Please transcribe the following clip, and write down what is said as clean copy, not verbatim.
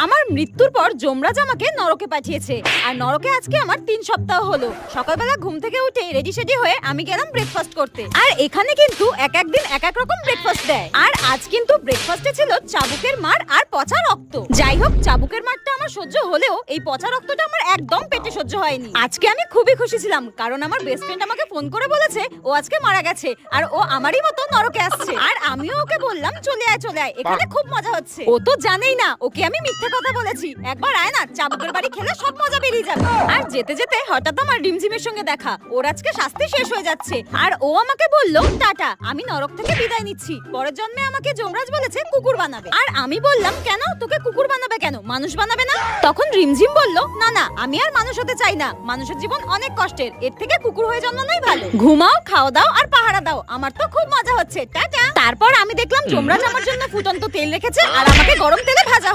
আমার মৃত্যুর পর যমরাজ আমাকে নরকে পাঠিয়েছে, আর নরকে আজকে আমার 3 সপ্তাহ হলো। সকালবেলা ঘুম থেকে উঠে রেডি সেডি হয়ে আমি গেলাম ব্রেকফাস্ট করতে। আর এখানে কিন্তু এক এক দিন এক এক রকম ব্রেকফাস্ট দেয়। আর আজ কিন্তু ব্রেকফাস্টে ছিল চাবুকের মার আর পচা রক্ত। যাই হোক, চাবুকের মারটা আমার সহ্য হলেও এই পচা রক্তটা আমার একদম পেটে সহ্য হয়নি। আজকে আমি খুবই খুশি ছিলাম, কারণ আমার বেস্ট ফ্রেন্ড আমাকে ফোন করে বলেছে ও আজকে মারা গেছে, আর ও আমারই মতো নরকে আসছে। আর আমিও ওকে বললাম চলে আয় চলে আয়, এখানে খুব মজা হচ্ছে। ও তো জানেই না ওকে আমি মিথ্যে কথা বলেছি। একবার আয় না, চাবুকের বাড়ি খেলে সব মজা বেরিয়ে যাবে। আর যেতে যেতে হঠাৎ আমার রিমঝিমের সঙ্গে দেখা। ওর আজকে শাস্তি শেষ হয়ে যাচ্ছে, আর ও আমাকে বলল টাটা, আমি নরক থেকে বিদায় নিচ্ছি। পরের জন্মে আমাকে যমরাজ বলেছে কুকুর বানাবে। আর আমি বললাম কেন, তোকে কুকুর বানাবে কেন, মানুষ বানাবে না? তখন রিমঝিম বলল না না, আমি আর মানুষ হতে চাই না, মানুষের জীবন অনেক কষ্টের, এর থেকে কুকুর হয়ে জন্মানোই ভালো। ঘুমাও, খাওয়া দাও আর পাহারা দাও, আমার তো খুব মজা হচ্ছে, টাটা। তারপর আমি দেখলাম যমরাজ আমার জন্য ফুটন্ত তেল রেখেছে আর আমাকে গরম তেলে ভাজা